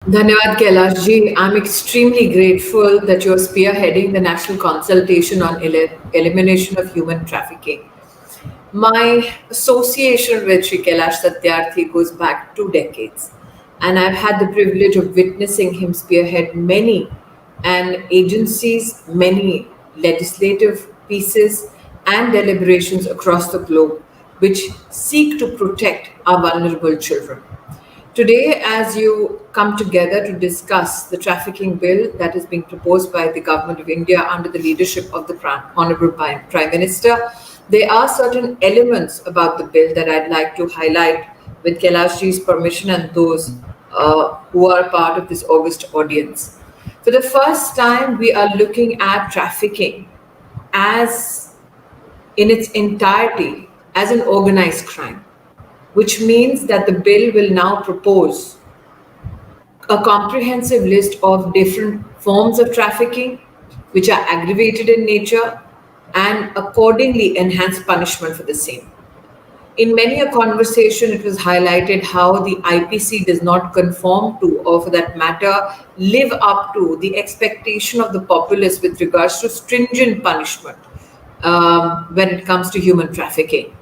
Dhanyavad Kailash ji. I'm extremely grateful that you're spearheading the national consultation on elimination of human trafficking. My association with Sri Kailash Satyarthi goes back 2 decades, and I've had the privilege of witnessing him spearhead many and agencies, many legislative pieces and deliberations across the globe which seek to protect our vulnerable children. Today, as you come together to discuss the trafficking bill that is being proposed by the Government of India under the leadership of the Honorable Prime Minister, there are certain elements about the bill that I'd like to highlight with Kailashji's permission and those who are part of this August audience. For the first time, we are looking at trafficking as in its entirety as an organized crime, which means that the bill will now propose a comprehensive list of different forms of trafficking which are aggravated in nature and accordingly enhance punishment for the same. In many a conversation, it was highlighted how the IPC does not conform to, or for that matter, live up to the expectation of the populace with regards to stringent punishment when it comes to human trafficking.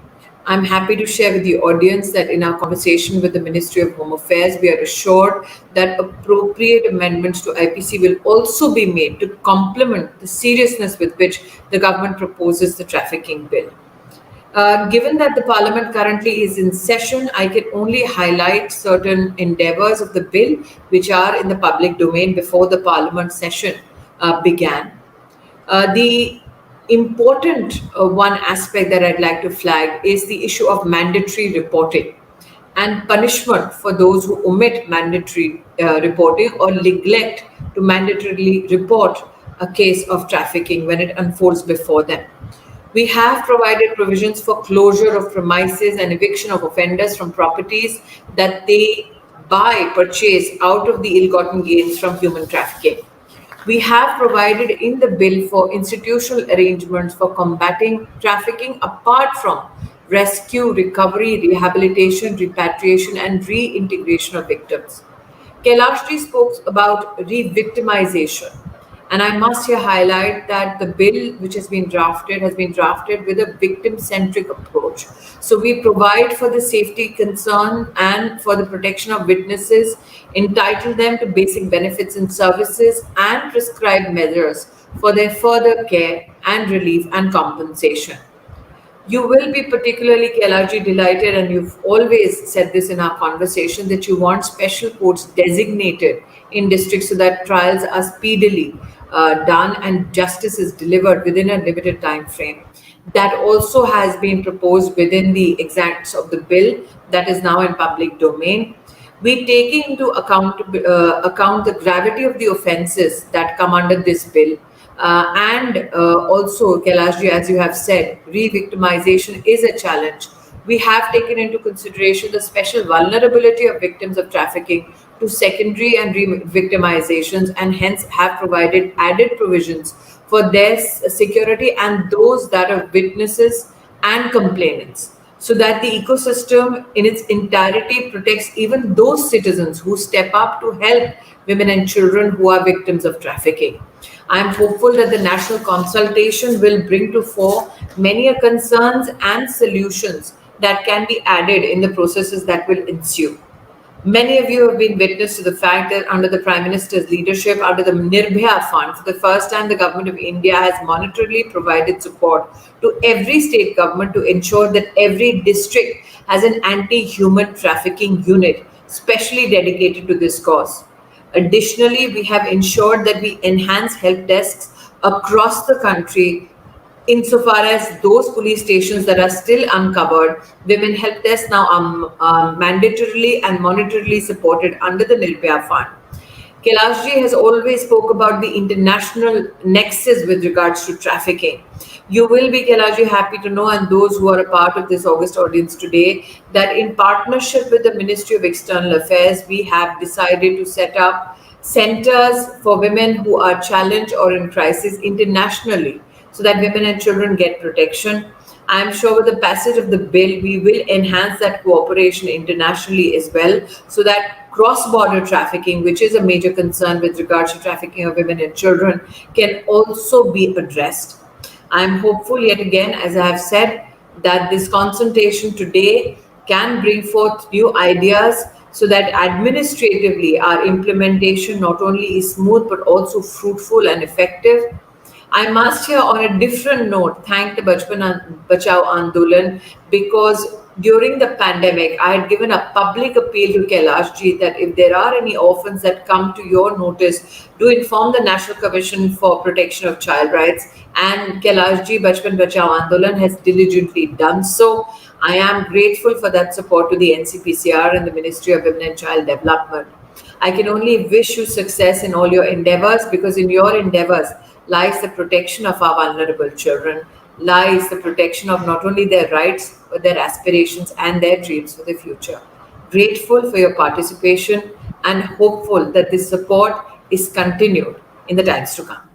I'm happy to share with the audience that in our conversation with the Ministry of Home Affairs, we are assured that appropriate amendments to IPC will also be made to complement the seriousness with which the government proposes the trafficking bill. Given that the Parliament currently is in session, I can only highlight certain endeavours of the bill which are in the public domain before the Parliament session began. The important one aspect that I'd like to flag is the issue of mandatory reporting and punishment for those who omit mandatory reporting or neglect to mandatorily report a case of trafficking when it unfolds before them. We have provided provisions for closure of premises and eviction of offenders from properties that they buy, purchase out of the ill-gotten gains from human trafficking. We have provided in the bill for institutional arrangements for combating trafficking apart from rescue, recovery, rehabilitation, repatriation, and reintegration of victims. Kailashji spoke about re-victimization. And I must here highlight that the bill which has been drafted with a victim-centric approach. So we provide for the safety concern and for the protection of witnesses, entitle them to basic benefits and services, and prescribe measures for their further care and relief and compensation. You will be particularly Kailaji delighted, and you've always said this in our conversation, that you want special courts designated in districts so that trials are speedily done and justice is delivered within a limited time frame. That also has been proposed within the exacts of the bill that is now in public domain. We taking into account the gravity of the offences that come under this bill. And also, Kailashji, as you have said, re-victimization is a challenge. We have taken into consideration the special vulnerability of victims of trafficking to secondary and re-victimizations, and hence have provided added provisions for their security and those that of witnesses and complainants, so that the ecosystem in its entirety protects even those citizens who step up to help women and children who are victims of trafficking. I am hopeful that the national consultation will bring to fore many concerns and solutions that can be added in the processes that will ensue. Many of you have been witness to the fact that under the Prime Minister's leadership, under the Nirbhaya Fund, for the first time, the Government of India has monetarily provided support to every state government to ensure that every district has an anti-human trafficking unit specially dedicated to this cause. Additionally, we have ensured that we enhance help desks across the country insofar as those police stations that are still uncovered, women help desk now are mandatorily and monetarily supported under the Nirbhaya Fund. Kailashji has always spoke about the international nexus with regards to trafficking. You will be, Kailashji, happy to know, and those who are a part of this August audience today, that in partnership with the Ministry of External Affairs, we have decided to set up centers for women who are challenged or in crisis internationally, so that women and children get protection. I am sure with the passage of the bill, we will enhance that cooperation internationally as well, so that cross-border trafficking, which is a major concern with regards to trafficking of women and children, can also be addressed. I'm hopeful yet again, as I have said, that this consultation today can bring forth new ideas so that administratively our implementation not only is smooth but also fruitful and effective. I must here, on a different note, thank the Bachao Andolan, because during the pandemic, I had given a public appeal to Kailash ji that if there are any orphans that come to your notice, do inform the National Commission for Protection of Child Rights. And Kailash ji Bachpan Bachao Andolan has diligently done so. I am grateful for that support to the NCPCR and the Ministry of Women and Child Development. I can only wish you success in all your endeavors, because in your endeavors lies the protection of our vulnerable children, lies the protection of not only their rights but their aspirations and their dreams for the future. Grateful for your participation and hopeful that this support is continued in the times to come.